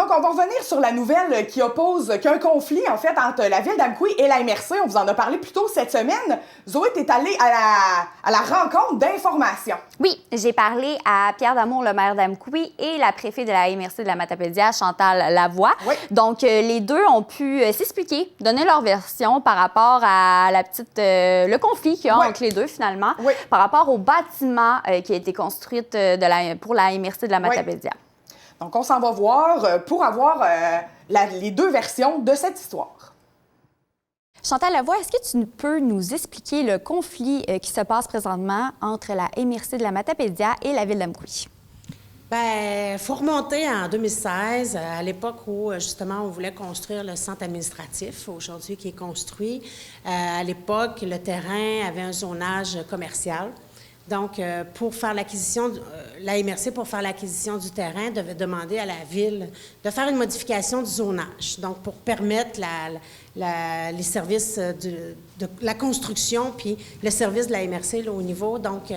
Donc, on va revenir sur la nouvelle qui oppose, qu'un conflit, en fait, entre la ville d'Amqui et la MRC. On vous en a parlé plus tôt cette semaine. Zoé, t'es allée à la rencontre d'informations. Oui, j'ai parlé à Pierre Damour, le maire d'Amqui, et la préfète de la MRC de la Matapédia, Chantal Lavoie. Oui. Donc, les deux ont pu s'expliquer, donner leur version par rapport à le conflit qu'il y a entre les deux, finalement, par rapport au bâtiment qui a été construit pour la MRC de la Matapédia. Donc, on s'en va voir pour avoir les deux versions de cette histoire. Chantal Lavoie, est-ce que tu peux nous expliquer le conflit qui se passe présentement entre la MRC de la Matapédia et la ville d'Amqui? Bien, il faut remonter en 2016, à l'époque où, justement, on voulait construire le centre administratif, aujourd'hui qui est construit. À l'époque, le terrain avait un zonage commercial. Donc, pour faire l'acquisition, la MRC, pour faire l'acquisition du terrain, devait demander à la ville de faire une modification du zonage, donc pour permettre les services de la construction, puis le service de la MRC là, au niveau, donc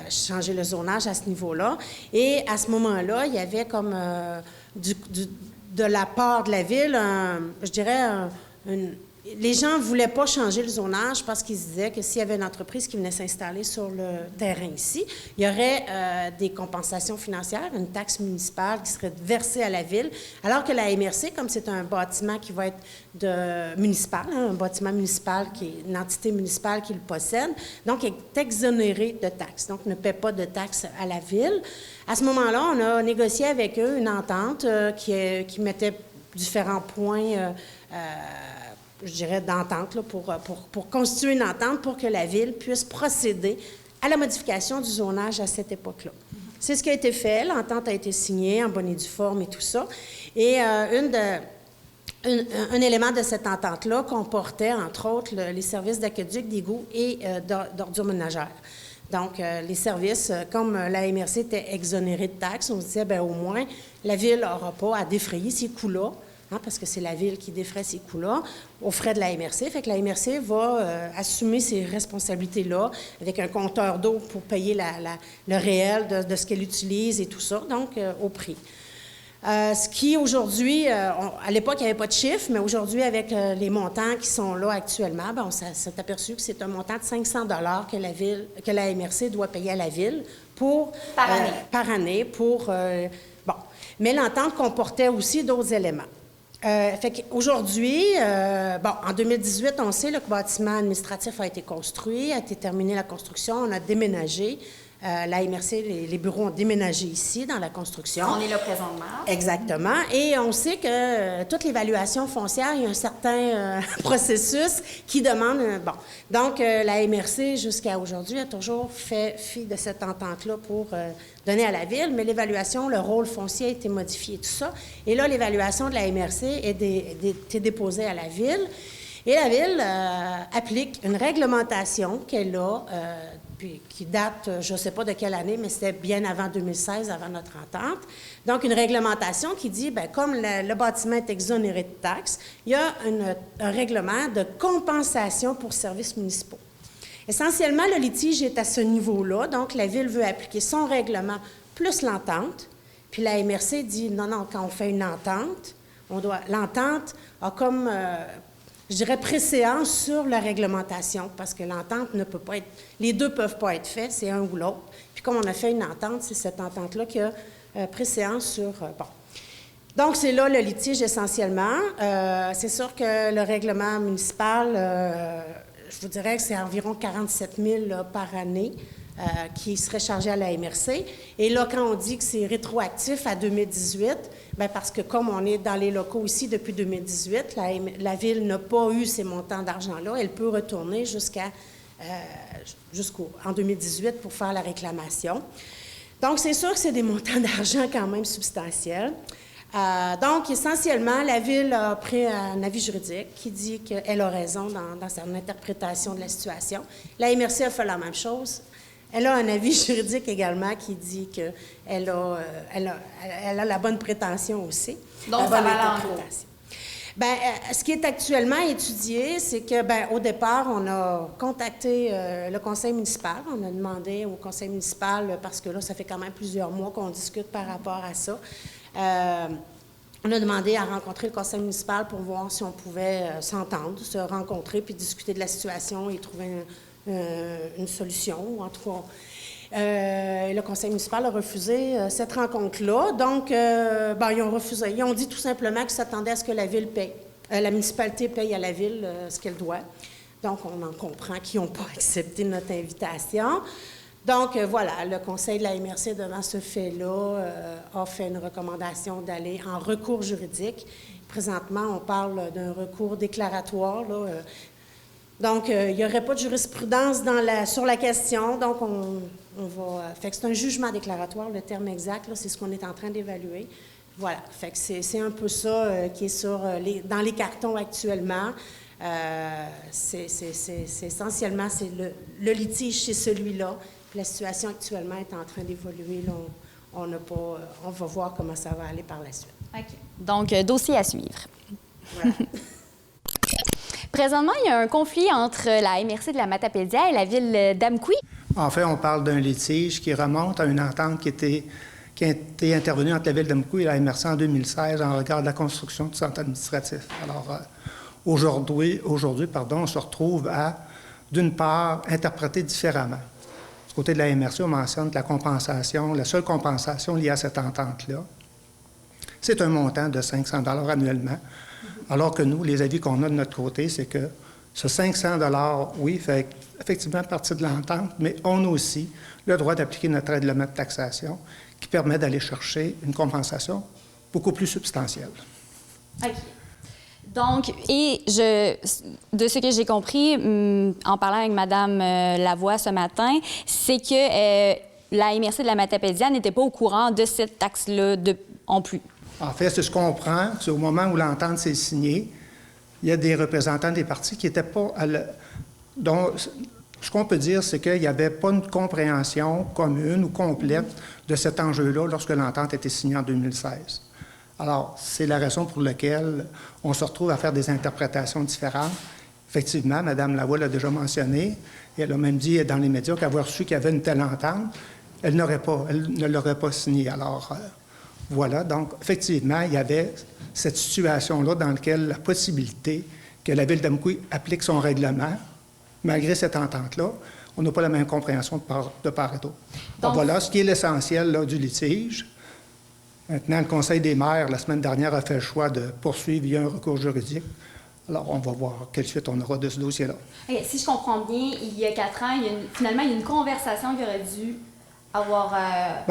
changer le zonage à ce niveau-là. Et à ce moment-là, il y avait comme de la part de la ville, je dirais, les gens ne voulaient pas changer le zonage parce qu'ils se disaient que s'il y avait une entreprise qui venait s'installer sur le terrain ici, il y aurait des compensations financières, une taxe municipale qui serait versée à la ville, alors que la MRC, comme c'est un bâtiment qui va être municipal, un bâtiment municipal qui est une entité municipale qui le possède, donc est exonéré de taxes, donc ne paie pas de taxes à la ville. À ce moment-là, on a négocié avec eux une entente qui mettait différents points je dirais, d'entente, là, pour constituer une entente pour que la ville puisse procéder à la modification du zonage à cette époque-là. C'est ce qui a été fait. L'entente a été signée en bonne et due forme et tout ça. Et un élément de cette entente-là comportait, entre autres, les services d'aqueduc, d'égout et d'ordures ménagères. Donc, les services, comme la MRC était exonérée de taxes, on se disait, bien, au moins, la ville n'aura pas à défrayer ces coûts-là. Parce que c'est la ville qui défraie ces coûts-là aux frais de la MRC. Fait que la MRC va assumer ces responsabilités-là avec un compteur d'eau pour payer le réel de ce qu'elle utilise et tout ça, donc au prix. Ce qui, aujourd'hui, à l'époque, il n'y avait pas de chiffre, mais aujourd'hui, avec les montants qui sont là actuellement, on s'est aperçu que c'est un montant de 500 $ que la MRC doit payer à la ville par année pour... Mais l'entente comportait aussi d'autres éléments. Fait qu'aujourd'hui, en 2018, on sait que le bâtiment administratif a été construit, a été terminé la construction, on a déménagé. La MRC, les bureaux ont déménagé ici, dans la construction. On est là présentement. Exactement. Et on sait que toute l'évaluation foncière, il y a un certain processus qui demande... Donc, la MRC, jusqu'à aujourd'hui, a toujours fait fi de cette entente-là pour donner à la ville, mais l'évaluation, le rôle foncier a été modifié, tout ça. Et là, l'évaluation de la MRC est déposée à la ville. Et la ville applique une réglementation qu'elle a... puis qui date, je ne sais pas de quelle année, mais c'était bien avant 2016, avant notre entente. Donc, une réglementation qui dit, bien, comme le bâtiment est exonéré de taxes, il y a un règlement de compensation pour services municipaux. Essentiellement, le litige est à ce niveau-là. Donc, la Ville veut appliquer son règlement plus l'entente. Puis la MRC dit, non, quand on fait une entente, l'entente a comme... je dirais préséance sur la réglementation, parce que l'entente ne peut pas être... Les deux ne peuvent pas être faits, c'est un ou l'autre. Puis comme on a fait une entente, c'est cette entente-là qui a préséance sur... Donc, c'est là le litige essentiellement. C'est sûr que le règlement municipal, je vous dirais que c'est environ 47 000 par année qui serait chargé à la MRC. Et là, quand on dit que c'est rétroactif à 2018, bien parce que comme on est dans les locaux ici depuis 2018, la Ville n'a pas eu ces montants d'argent-là. Elle peut retourner jusqu'en 2018 pour faire la réclamation. Donc, c'est sûr que c'est des montants d'argent quand même substantiels. Donc, essentiellement, la Ville a pris un avis juridique qui dit qu'elle a raison dans son interprétation de la situation. La MRC a fait la même chose. Elle a un avis juridique également qui dit qu'elle a la bonne prétention aussi. Donc, ça va l'entour. Bien, ce qui est actuellement étudié, c'est que, bien, au départ, on a contacté le conseil municipal. On a demandé au conseil municipal, parce que là, ça fait quand même plusieurs mois qu'on discute par rapport à ça. On a demandé à rencontrer le conseil municipal pour voir si on pouvait s'entendre, se rencontrer, puis discuter de la situation et trouver une solution. En tout cas, le conseil municipal a refusé cette rencontre-là. Donc, ils ont refusé. Ils ont dit tout simplement qu'ils s'attendaient à ce que la ville paye. La municipalité paye à la ville ce qu'elle doit. Donc, on en comprend qu'ils n'ont pas accepté notre invitation. Donc, voilà, le conseil de la MRC, devant ce fait-là, a fait une recommandation d'aller en recours juridique. Présentement, on parle d'un recours déclaratoire, là. Donc, il n'y aurait pas de jurisprudence sur la question. Donc, on va... Fait que c'est un jugement déclaratoire, le terme exact, là, c'est ce qu'on est en train d'évaluer. Voilà, fait que c'est un peu ça qui est dans les cartons actuellement. C'est essentiellement, c'est le litige, c'est celui-là. La situation actuellement est en train d'évoluer. On va voir comment ça va aller par la suite. OK. Donc, dossier à suivre. Voilà. Présentement, il y a un conflit entre la MRC de la Matapédia et la ville d'Amqui. En fait, on parle d'un litige qui remonte à une entente qui a été intervenue entre la ville d'Amqui et la MRC en 2016 en regard de la construction du centre administratif. Alors, aujourd'hui, on se retrouve à, d'une part, interpréter différemment. Du côté de la MRC, on mentionne que la seule compensation liée à cette entente-là, c'est un montant de 500 $ annuellement, alors que nous, les avis qu'on a de notre côté, c'est que ce 500 $, oui, fait effectivement partie de l'entente, mais on a aussi le droit d'appliquer notre règlement de taxation qui permet d'aller chercher une compensation beaucoup plus substantielle. OK. Donc, de ce que j'ai compris, en parlant avec Mme Lavoie ce matin, c'est que la MRC de la Matapédia n'était pas au courant de cette taxe-là en plus. En fait, c'est ce qu'on comprend, c'est au moment où l'entente s'est signée, il y a des représentants des partis qui n'étaient pas ce qu'on peut dire, c'est qu'il n'y avait pas une compréhension commune ou complète de cet enjeu-là lorsque l'entente a été signée en 2016. Alors, c'est la raison pour laquelle on se retrouve à faire des interprétations différentes. Effectivement, Mme Lavoie l'a déjà mentionné, et elle a même dit dans les médias qu'avoir su qu'il y avait une telle entente, elle ne l'aurait pas signée. Alors, voilà. Donc, effectivement, il y avait cette situation-là dans laquelle la possibilité que la ville d'Amqui applique son règlement, malgré cette entente-là, on n'a pas la même compréhension de part et d'autre. Donc, voilà ce qui est l'essentiel là, du litige. Maintenant, le Conseil des maires, la semaine dernière, a fait le choix de poursuivre via un recours juridique. Alors, on va voir quelle suite on aura de ce dossier-là. Okay, si je comprends bien, il y a 4 ans, finalement, il y a une conversation qui aurait dû avoir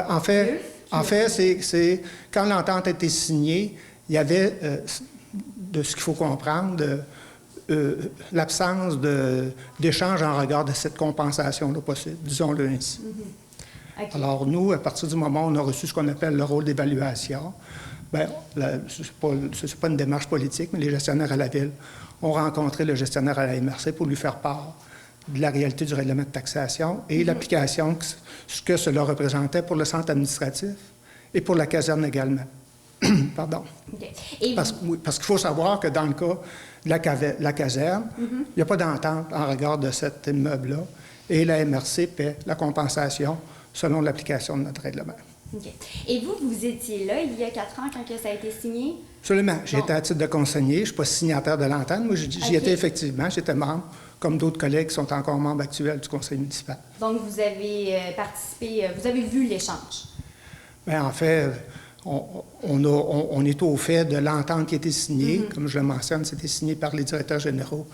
En fait, c'est quand l'entente a été signée, il y avait, de ce qu'il faut comprendre, l'absence d'échange en regard de cette compensation-là possible, disons-le ainsi. Okay. Alors, nous, à partir du moment où on a reçu ce qu'on appelle le rôle d'évaluation, bien, ce n'est pas une démarche politique, mais les gestionnaires à la ville ont rencontré le gestionnaire à la MRC pour lui faire part de la réalité du règlement de taxation et l'application, ce que cela représentait pour le centre administratif et pour la caserne également. Pardon. Okay. Parce qu'il faut savoir que dans le cas de la caserne, il n'y a pas d'entente en regard de cet immeuble-là et la MRC paie la compensation selon l'application de notre règlement. Okay. Et vous étiez là il y a 4 ans quand ça a été signé? Absolument. J'étais à titre de conseiller. Je ne suis pas signataire de l'entente. Moi, j'y étais effectivement. J'étais membre, comme d'autres collègues qui sont encore membres actuels du conseil municipal. Donc, vous avez participé, vous avez vu l'échange? Bien, en fait, on est au fait de l'entente qui a été signée. Comme je le mentionne, c'était signé par les directeurs généraux,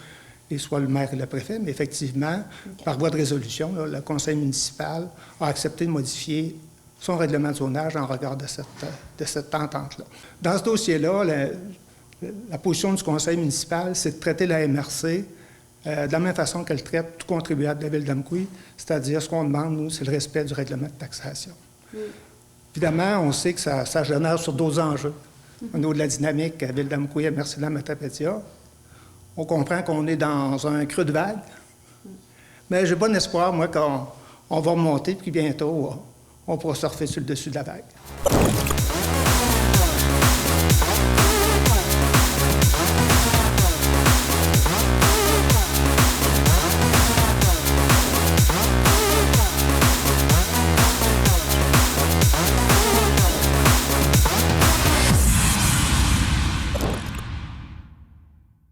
et soit le maire et le préfet. Mais effectivement, par voie de résolution, là, le conseil municipal a accepté de modifier son règlement de zonage en regard de cette entente-là. Dans ce dossier-là, la position du conseil municipal, c'est de traiter la MRC de la même façon qu'elle traite tout contribuable de la ville d'Amqui, c'est-à-dire ce qu'on demande, nous, c'est le respect du règlement de taxation. Évidemment, on sait que ça génère sur d'autres enjeux. Au niveau de la dynamique, la ville d'Amqui, MRC de la Matapédia, on comprend qu'on est dans un creux de vague. Mais j'ai bon espoir, moi, qu'on va remonter, puis bientôt, on pourra surfer sur le dessus de la vague.